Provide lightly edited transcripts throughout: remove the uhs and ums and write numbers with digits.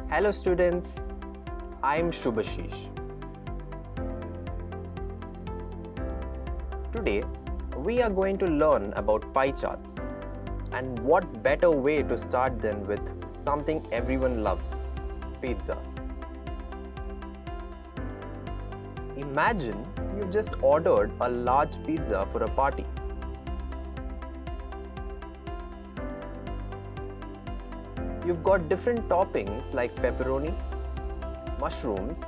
Hello students, I'm Shubhashish. Today, we are going to learn about pie charts, and what better way to start than with something everyone loves, pizza. Imagine you've just ordered a large pizza for a party. You've got different toppings like pepperoni, mushrooms,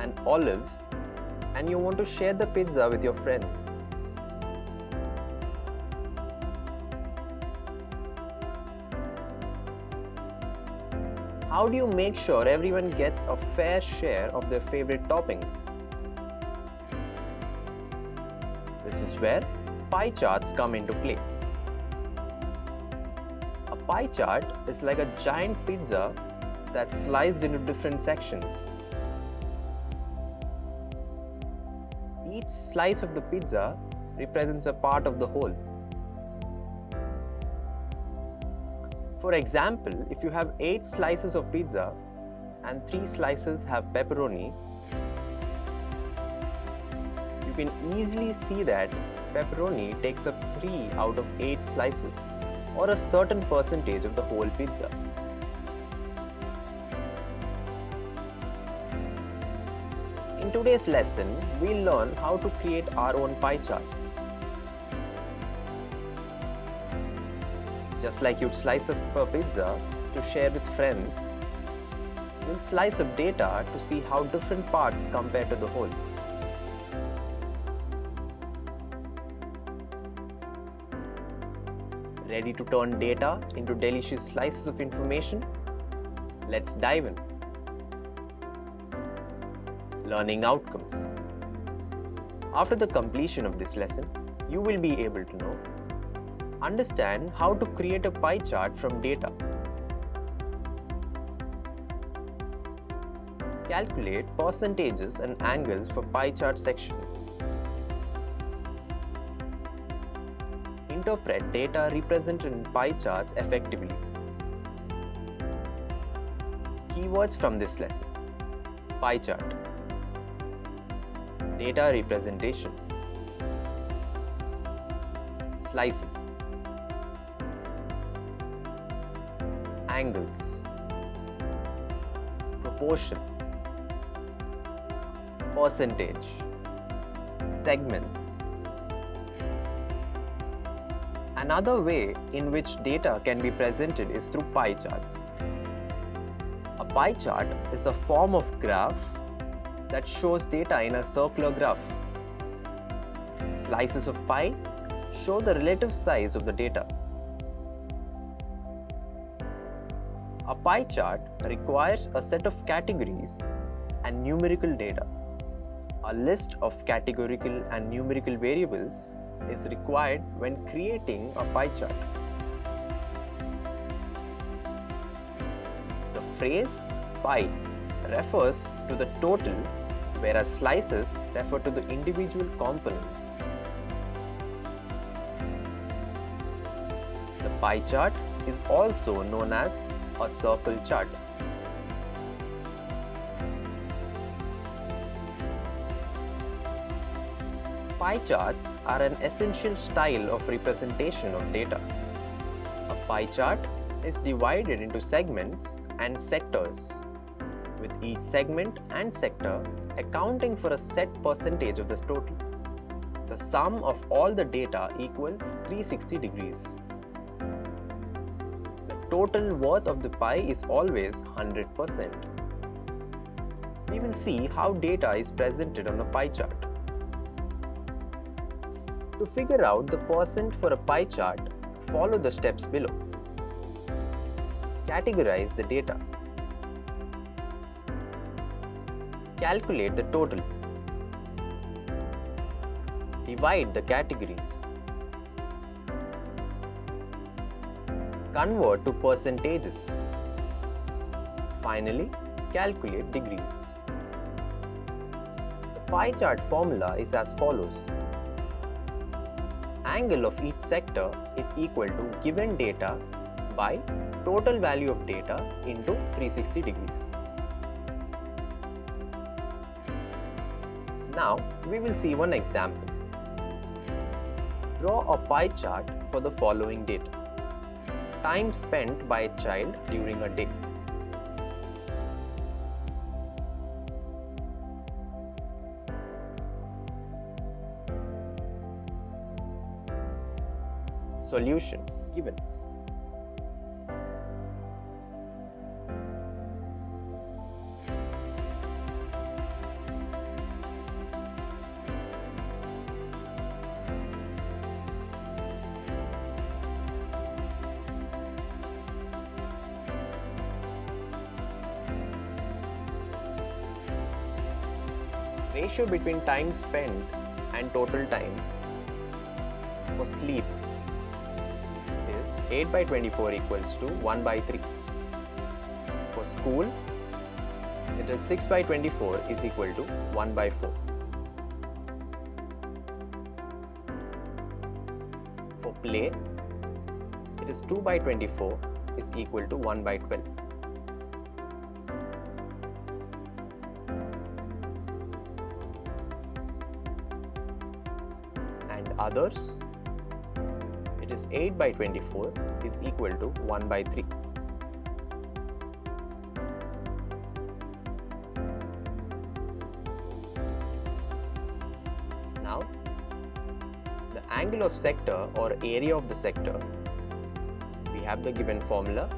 and olives, and you want to share the pizza with your friends. How do you make sure everyone gets a fair share of their favorite toppings? This is where pie charts come into play. A pie chart is like a giant pizza that's sliced into different sections. Each slice of the pizza represents a part of the whole. For example, if you have 8 slices of pizza and 3 slices have pepperoni, you can easily see that pepperoni takes up 3 out of 8 slices, or a certain percentage of the whole pizza. In today's lesson, we'll learn how to create our own pie charts. Just like you'd slice up a pizza to share with friends, we'll slice up data to see how different parts compare to the whole. Ready to turn data into delicious slices of information? Let's dive in. Learning outcomes. After the completion of this lesson, you will be able to know: understand how to create a pie chart from data, calculate percentages and angles for pie chart sections, interpret data represented in pie charts effectively. Keywords from this lesson: pie chart, data representation, slices, angles, proportion, percentage, segments. Another way in which data can be presented is through pie charts. A pie chart is a form of graph that shows data in a circular graph. Slices of pie show the relative size of the data. A pie chart requires a set of categories and numerical data. A list of categorical and numerical variables is required when creating a pie chart. The phrase pie refers to the total, whereas slices refer to the individual components. The pie chart is also known as a circle chart. Pie charts are an essential style of representation of data. A pie chart is divided into segments and sectors, with each segment and sector accounting for a set percentage of the total. The sum of all the data equals 360 degrees. The total worth of the pie is always 100%. We will see how data is presented on a pie chart. To figure out the percent for a pie chart, follow the steps below. Categorize the data. Calculate the total. Divide the categories. Convert to percentages. Finally, calculate degrees. The pie chart formula is as follows. Angle of each sector is equal to given data by total value of data into 360 degrees. Now we will see one example. Draw a pie chart for the following data. Time spent by a child during a day. Solution given. Ratio between time spent and total time for sleep is 8 by 24 equals to 1 by 3. For school, it is 6 by 24 is equal to 1 by 4. For play, it is 2 by 24 is equal to 1 by 12. And others, it is 8 by 24 is equal to 1 by 3. Now, the angle of sector or area of the sector, we have the given formula.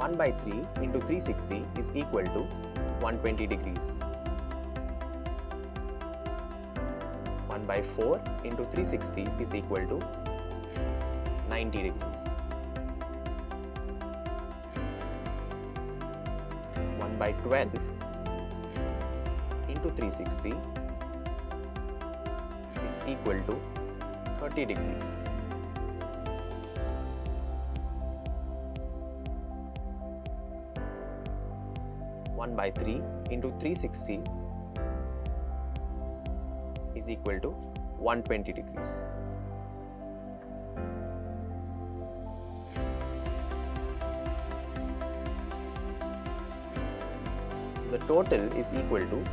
One by 3 into 360 is equal to 120 degrees. 1 by 4 into 360 is equal to 90 degrees. 1 by 12 into 360 is equal to 30 degrees. 1 by 3 into 360 is equal to 120 degrees. The total is equal to